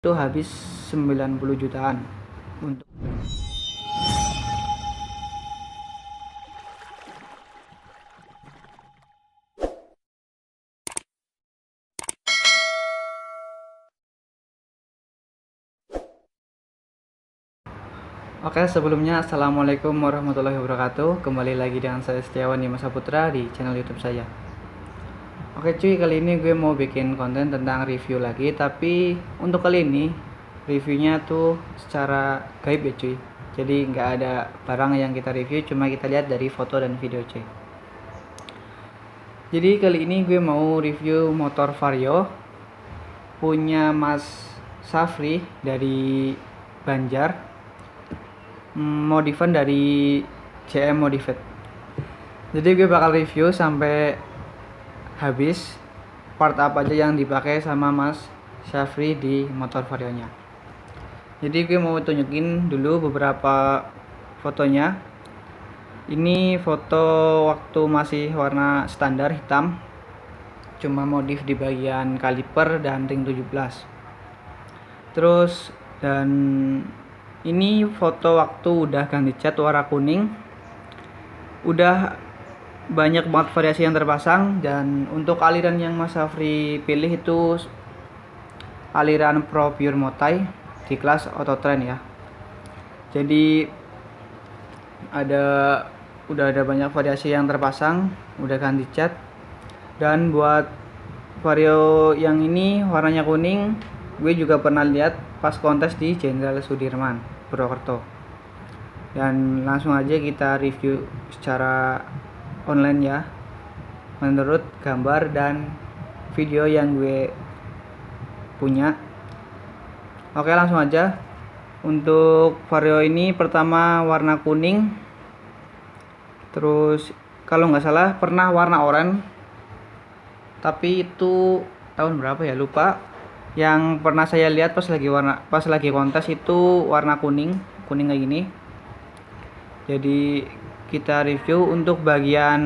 itu habis 90 jutaan untuk Oke, sebelumnya assalamualaikum warahmatullahi wabarakatuh. Kembali lagi dengan saya Setiawan Dimas Saputra di channel YouTube saya. Oke cuy, kali ini gue mau bikin konten tentang review lagi, tapi untuk kali ini reviewnya tuh secara gaib ya cuy. Jadi nggak ada barang yang kita review, cuma kita lihat dari foto dan video cuy. Jadi kali ini gue mau review motor Vario punya Mas Safri dari Banjar, modifan dari CM Modified. Jadi gue bakal review sampai habis part apa aja yang dipakai sama Mas Syafri di motor Varionya. Jadi gue mau tunjukin dulu beberapa fotonya. Ini foto waktu masih warna standar hitam, cuma modif di bagian kaliper dan ring 17. Terus dan ini foto waktu udah ganti cat warna kuning. Udah banyak banget variasi yang terpasang, dan untuk aliran yang Mas Safri pilih itu aliran Pro Pure Motai di kelas Auto Trend ya. Jadi udah ada banyak variasi yang terpasang, udah ganti cat. Dan buat Vario yang ini warnanya kuning, gue juga pernah lihat pas kontes di Jenderal Sudirman, Purwokerto. Dan langsung aja kita review secara online ya, menurut gambar dan video yang gue punya. Oke, langsung aja. Untuk Vario ini pertama warna kuning, terus kalau nggak salah pernah warna oranye, tapi itu tahun berapa ya, lupa. Yang pernah saya lihat pas lagi kontes itu warna kuning kayak gini. Jadi kita review untuk bagian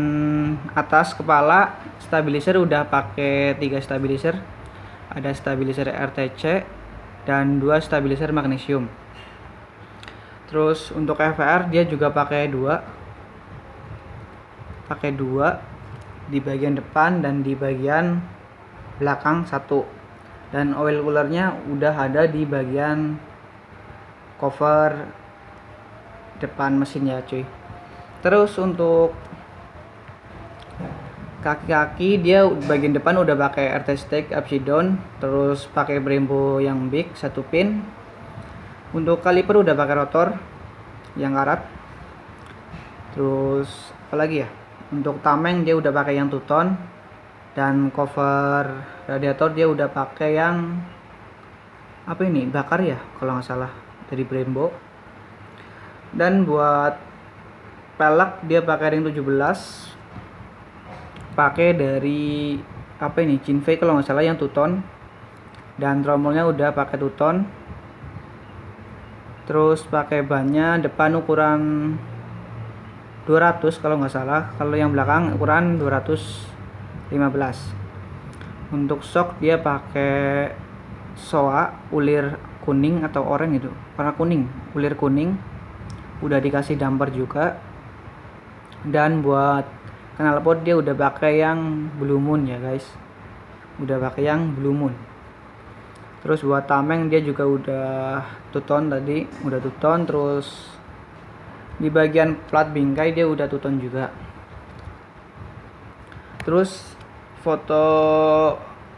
atas kepala, stabilizer udah pakai 3 stabilizer. Ada stabilizer RTC dan 2 stabilizer magnesium. Terus untuk FR dia juga pakai 2 di bagian depan dan di bagian belakang 1. Dan oil coolernya udah ada di bagian cover depan mesin ya cuy. Terus untuk kaki-kaki dia bagian depan udah pakai RT Stick upside down, terus pakai Brembo yang big 1 pin. Untuk kaliper udah pakai rotor yang karat. Terus apalagi ya, untuk tameng dia udah pakai yang 2-tone, dan cover radiator dia udah pakai yang apa ini, bakar ya kalau nggak salah, dari Brembo. Dan buat pelek dia pakai ring 17, pakai dari apa ini, Jinfei kalau nggak salah, yang 2-tone. Dan tromolnya udah pakai 2-tone. Terus pakai bannya depan ukuran 200 kalau nggak salah, kalau yang belakang ukuran 215. Untuk shock dia pakai SOA ulir kuning atau oranye itu, warna kuning, ulir kuning. Udah dikasih damper juga. Dan buat knalpot dia udah pakai yang Blue Moon ya guys, udah pakai yang Blue Moon. Terus buat tameng dia juga udah 2-tone tadi, udah 2-tone. Terus di bagian plat bingkai dia udah 2-tone juga. Terus foto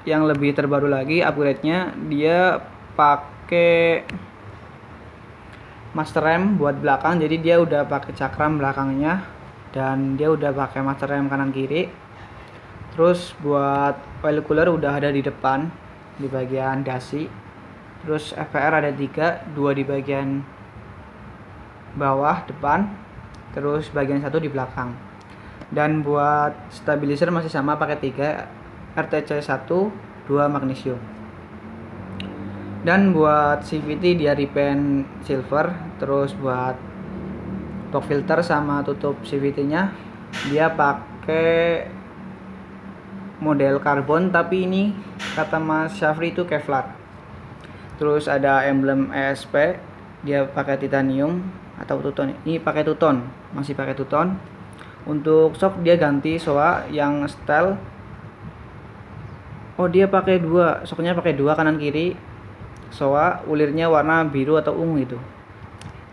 yang lebih terbaru lagi, upgrade-nya dia pakai master rem buat belakang. Jadi dia udah pakai cakram belakangnya, dan dia udah pakai master rem kanan kiri. Terus buat oil cooler udah ada di depan di bagian dasi. Terus FPR ada 3, 2 di bagian bawah depan, terus bagian 1 di belakang. Dan buat stabilizer masih sama, pakai 3 RTC 1, 2 magnesium. Dan buat CVT dia repaint silver. Terus buat top filter sama tutup CVT nya dia pakai model karbon, tapi ini kata Mas Syafri itu Kevlar. Terus ada emblem ESP, dia pakai titanium atau tuton. Ini pakai tuton, masih pakai tuton. Untuk shock dia ganti SOA yang style. Oh, dia pakai dua, shocknya pakai dua kanan kiri. SOA ulirnya warna biru atau ungu itu.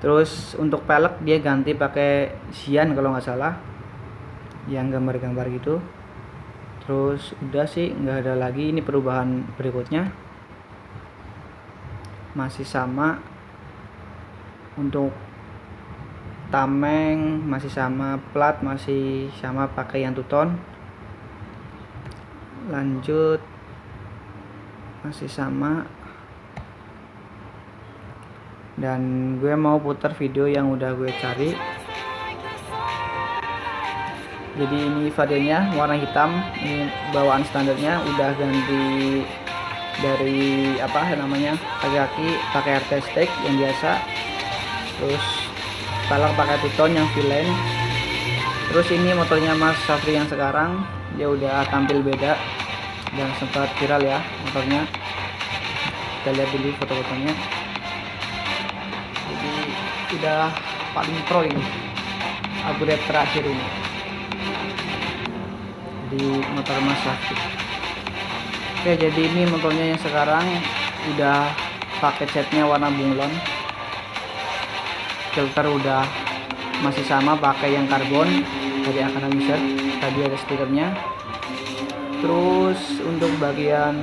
Terus untuk pelek dia ganti pakai Xian kalau nggak salah, yang gambar-gambar gitu. Terus udah sih, nggak ada lagi. Ini perubahan berikutnya masih sama. Untuk tameng masih sama, plat masih sama pakai yang tuton. Lanjut masih sama. Dan gue mau putar video yang udah gue cari. Jadi ini variannya warna hitam, ini bawaan standarnya. Udah ganti dari apa namanya, kaki-kaki pakai RT stick yang biasa. Terus pelek pakai tuton yang villain. Terus ini motornya Mas Safri yang sekarang, dia udah tampil beda dan sempat viral ya motornya. Kita lihat dulu foto-fotonya. Jadi udah paling pro ini, upgrade terakhir ini di motor Mas Safri. Oke, jadi ini motornya yang sekarang udah pakai catnya warna bunglon. Filter udah masih sama pakai yang karbon dari Akademiser, tadi ada stikernya. Terus untuk bagian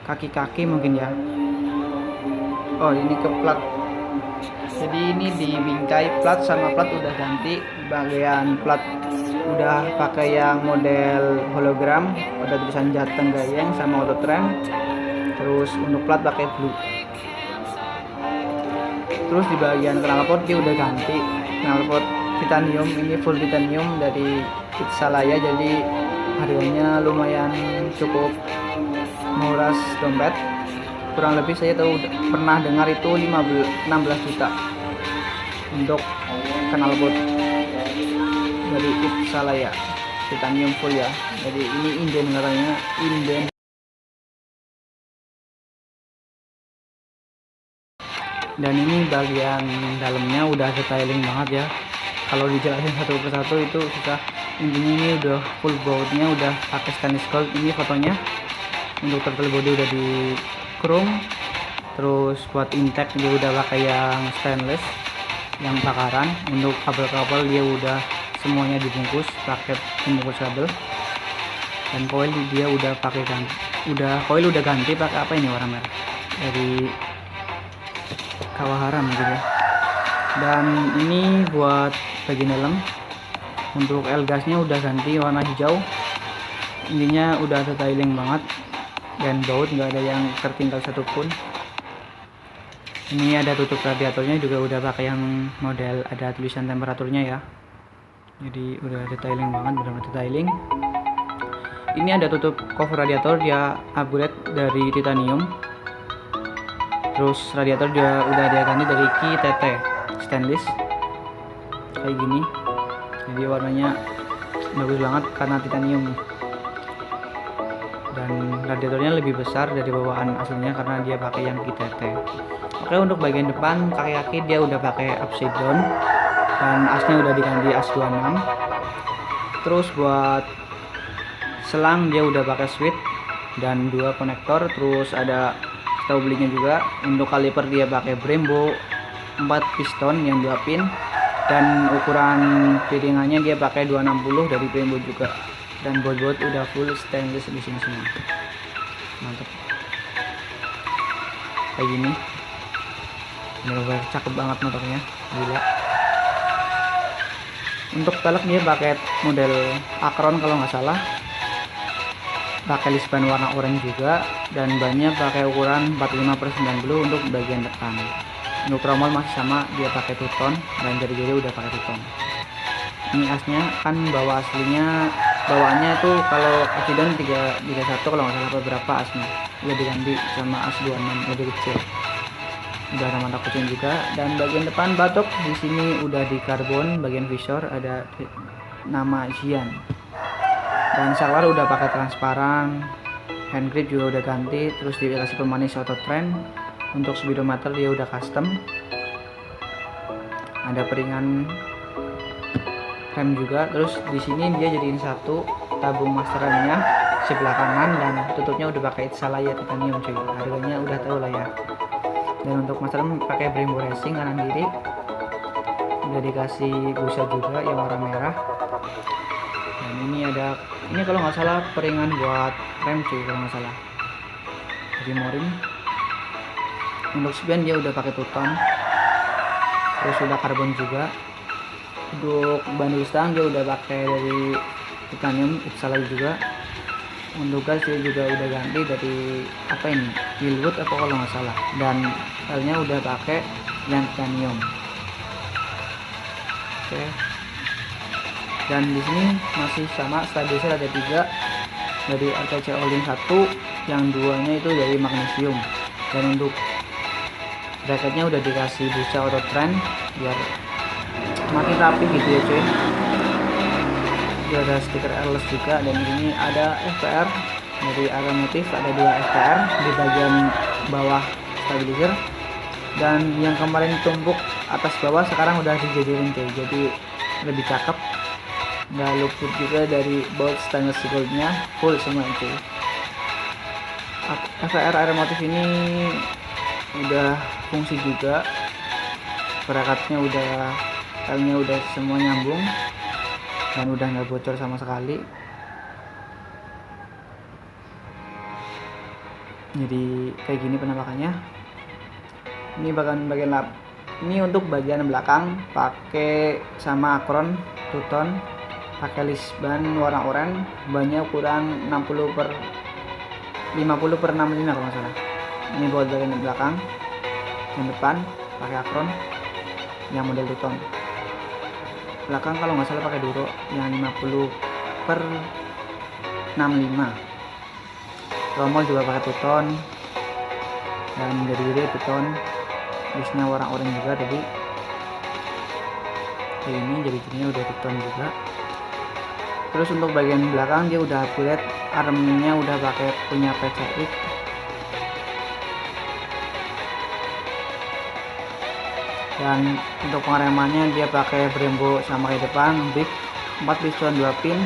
kaki-kaki mungkin ya, oh ini ke plat. Jadi ini di bingkai plat sama plat udah ganti. Bagian plat udah pakai yang model hologram, ada tulisan Jateng Gayeng sama auto trend. Terus untuk plat pakai blue. Terus di bagian knalpot dia udah ganti knalpot titanium, ini full titanium dari Itsalaya, jadi harganya lumayan cukup menguras dompet. Kurang lebih saya tahu pernah dengar itu 16 juta untuk knalpot dari Itsalaya titanium full ya. Jadi ini inden, katanya inden. Dan ini bagian dalamnya udah detailing banget ya, kalau dijelasin satu persatu itu susah. Intinya ini udah full bautnya udah pakai stainless gold. Ini fotonya. Untuk turtle body udah di chrome. Terus buat intake dia udah pakai yang stainless yang bakaran. Untuk kabel-kabel dia udah semuanya dibungkus pakai pembungkus kabel. Dan coil dia udah pakai coil udah ganti pakai apa ini, warna merah dari Kawahara mungkin ya. Dan ini buat bagian dalam, untuk L gasnya udah ganti warna hijau. Intinya udah detailing banget, dan baut nggak ada yang tertinggal satupun. Ini ada tutup radiatornya juga udah pakai yang model ada tulisan temperaturnya ya. Jadi udah detailing banget, benar-benar detailing. Ini ada tutup cover radiator, dia upgrade dari titanium. Terus radiator juga udah dia ganti dari KTT stainless kayak gini. Jadi warnanya bagus banget karena titanium. Dan radiatornya lebih besar dari bawaan aslinya karena dia pakai yang KTT. Oke, untuk bagian depan kaki-kaki dia udah pakai upside down dan asnya udah diganti as 26. Terus buat selang dia udah pakai switch dan 2 konektor. Terus ada tahu belinya juga. Untuk kaliper dia pakai Brembo 4 piston yang 2 pin, dan ukuran piringannya dia pakai 260 dari Brembo juga. Dan bot-bot udah full stainless di sini semua. Mantap. Kayak gini. Bener-bener cakep banget motornya, gila. Untuk pelek dia pakai model Akron kalau nggak salah. Pakai lisban warna oranye juga, dan bannya pakai ukuran 45/90 untuk bagian depan. Untuk tromol masih sama, dia pakai tuton dan jari-jari udah pakai tuton. Ini asnya kan bawaannya itu kalau accident 331 kalau nggak salah berapa asnya, udah diganti sama as 26 lebih kecil. Udah ada mantap kucing juga. Dan bagian depan batok di sini udah di karbon, bagian visor ada nama Xian. Dan saklar udah pakai transparan. hand grip juga udah ganti, terus dikasih pemanis auto trend. Untuk speedometer dia udah custom, ada peringan rem juga. Terus di sini dia jadiin satu tabung master remnya sebelah kanan, dan tutupnya udah pakai Itsalaya titanium cuy, harganya udah tahu lah ya. Dan untuk master rem pakai Brembo Racing kanan kiri, udah dikasih busa juga yang warna merah. Dan ini kalau nggak salah peringan buat rem cuy, kalau nggak salah jadi moring. Untuk spion dia udah pakai Tuton, terus udah karbon juga. Untuk bandul stang dia udah pakai dari titanium Itsalaya juga. Untuk gas dia juga udah ganti dari apa ini, Wilwood apa kalau nggak salah, dan helnya udah pakai yang titanium. Oke. Dan di sini masih sama, stabilizer ada 3 dari RTC Olin 1, yang 2-nya itu dari magnesium. Dan untuk bracketnya udah dikasih busa auto trend biar makin rapi gitu ya cuy. Dia ada stiker airless juga, dan ini ada FPR dari Automotive, ada 2 FPR di bagian bawah stabilizer. Dan yang kemarin tumpuk atas bawah sekarang udah dijadiin cuy, jadi lebih cakep. Nggak luput juga dari bolt stainless goldnya, full semua cuy. FPR Automotive ini udah fungsi juga, perakatnya helnya udah semua nyambung dan udah nggak bocor sama sekali. Jadi kayak gini penampakannya. Ini bagian lap. Ini untuk bagian belakang pakai sama Acron Tuton, pakai list ban warna oranye, bannya ukuran 50/65 kalau nggak salah. Ini buat bagian belakang. Yang depan pakai Acron yang model Tuton. Belakang kalau nggak salah pakai Duro yang 50/65. Tromol juga pakai Tuton, dan jadi Tuton. Listnya warna oranye juga tadi. Ini jadinya udah Tuton juga. Terus untuk bagian belakang dia udah upgrade, armnya udah pakai punya PCX. Dan untuk pengeremannya dia pakai Brembo sama kayak depan, big 4 piston 2 pin.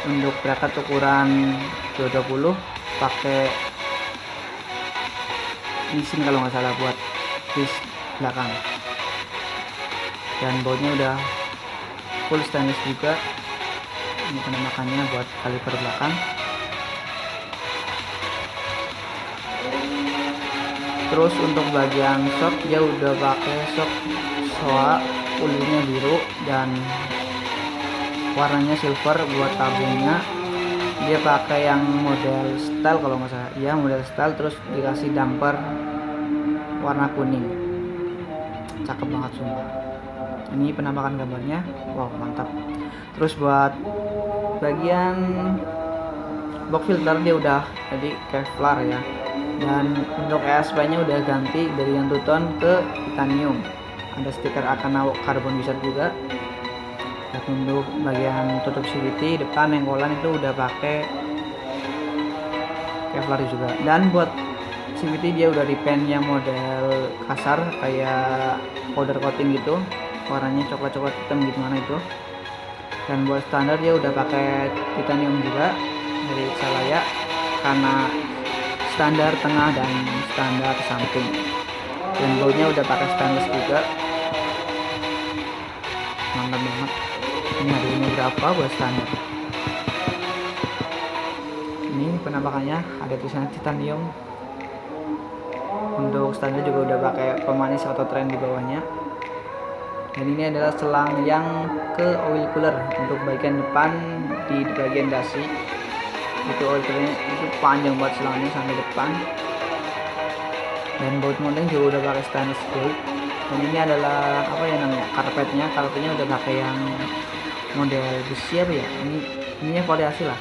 Untuk bracket ukuran 220, pakai mesin kalau nggak salah buat disc belakang. Dan bautnya udah full stainless juga. Ini penampakannya buat kaliper belakang. Terus untuk bagian shock dia udah pakai shock SOA, ulinya biru dan warnanya silver. Buat tabungnya dia pakai yang model style kalau nggak salah, ya model style. Terus dikasih damper warna kuning, cakep banget sumpah. Ini penampakan gambarnya, wow mantap. Terus buat bagian box filter dia udah jadi Kevlar ya. Dan untuk ESP nya udah ganti dari yang Tuton ke titanium. Ada stiker Akana Carbon Wizard juga. Dan untuk bagian tutup CVT depan engkolan itu udah pakai Kevlar juga. Dan buat CVT dia udah repaint yang model kasar kayak powder coating gitu, warnanya coklat-coklat hitam gimana itu. Dan buat standar dia udah pakai titanium juga dari Itsalaya, karena standar tengah dan standar samping. Dan bautnya udah pakai stainless juga, mantap banget. Ini harganya berapa buat standar? Ini penampakannya ada tulisan titanium. Untuk standar juga udah pakai pemanis auto trend di bawahnya. Dan ini adalah selang yang ke oil cooler untuk bagian depan di bagian dasi. Itu oil coolernya itu panjang buat selangnya sampai depan. Dan baut mounting juga udah pakai stainless steel. Dan ini adalah apa ya namanya, karpetnya udah pakai yang model besi apa ya, ini variasi lah.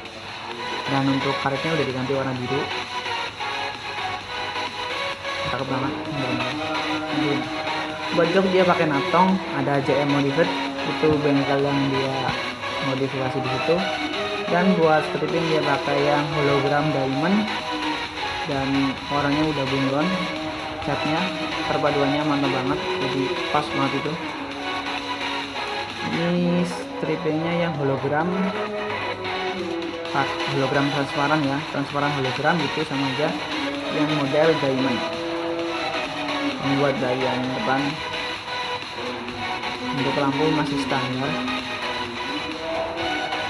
Dan untuk karetnya udah diganti warna biru, cakep banget. Buat jok dia pakai Natong, ada JM Modified, itu bengkel yang dia modifikasi di situ. Dan buat stripping dia pakai yang hologram diamond dan warnanya udah bunglon, catnya perpaduannya mantap banget, jadi pas banget itu. Ini stripnya yang hologram transparan ya, transparan hologram itu sama aja yang model diamond. Ini buat bagian depan, untuk lampu masih standar.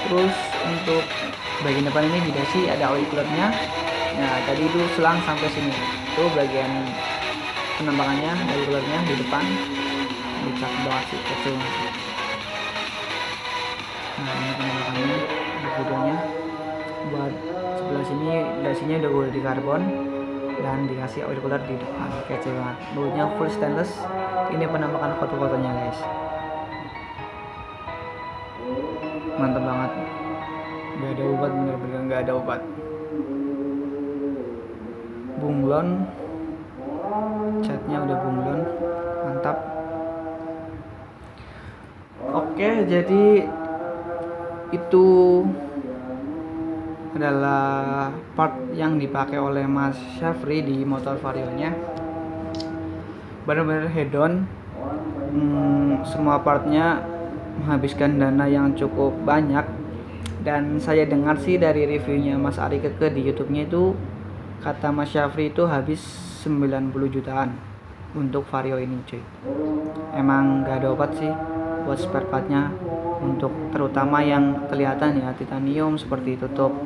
Terus untuk bagian depan ini dikasih ada oil coolernya. Nah tadi itu selang sampai sini, itu bagian penampakannya oil coolernya di depan. Ini cakep banget sih, kecil. Nah ini penampakannya di videonya. Buat sebelah sini dasinya udah gue di karbon dan dikasih oil cooler di depan, kece banget. Bautnya full stainless. Ini penampakan foto-fotonya guys, mantap banget. Gak ada obat, bener-bener gak ada obat. Bunglon, catnya udah bunglon, mantap. Oke, jadi itu adalah part yang dipakai oleh Mas Syafri di motor Vario-nya. Benar-benar head-on. Semua partnya menghabiskan dana yang cukup banyak, dan saya dengar sih dari reviewnya Mas Ari Keke di YouTube-nya itu, kata Mas Syafri itu habis 90 jutaan untuk Vario ini cuy. Emang gak ada obat sih buat spare partnya, untuk terutama yang kelihatan ya, titanium seperti tutup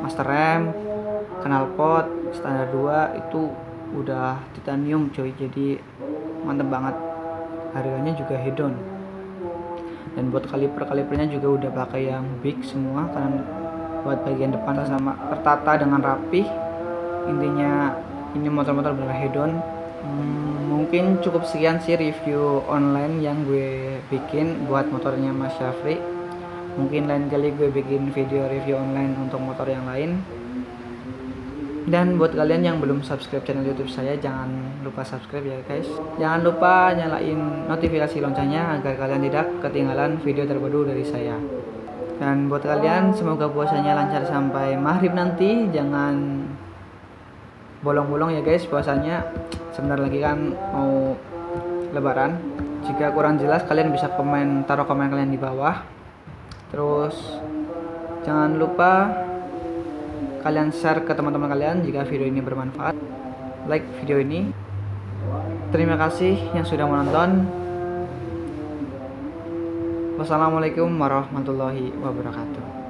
master rem, knalpot standar 2 itu udah titanium cuy, jadi mantep banget. Harganya juga hedon, dan buat kalipernya juga udah pakai yang big semua, karena buat bagian depan sama tertata dengan rapih. Intinya ini motor-motor benar hedon. Mungkin cukup sekian sih review online yang gue bikin buat motornya Mas Syafri. Mungkin lain kali gue bikin video review online untuk motor yang lain. Dan buat kalian yang belum subscribe channel YouTube saya, jangan lupa subscribe ya guys. Jangan lupa nyalain notifikasi loncengnya agar kalian tidak ketinggalan video terbaru dari saya. Dan buat kalian, semoga puasanya lancar sampai maghrib nanti. Jangan bolong-bolong ya guys puasanya. Sebentar lagi kan mau lebaran. Jika kurang jelas kalian bisa taruh komen kalian di bawah. Terus jangan lupa kalian share ke teman-teman kalian jika video ini bermanfaat. Like video ini. Terima kasih yang sudah menonton. Wassalamualaikum warahmatullahi wabarakatuh.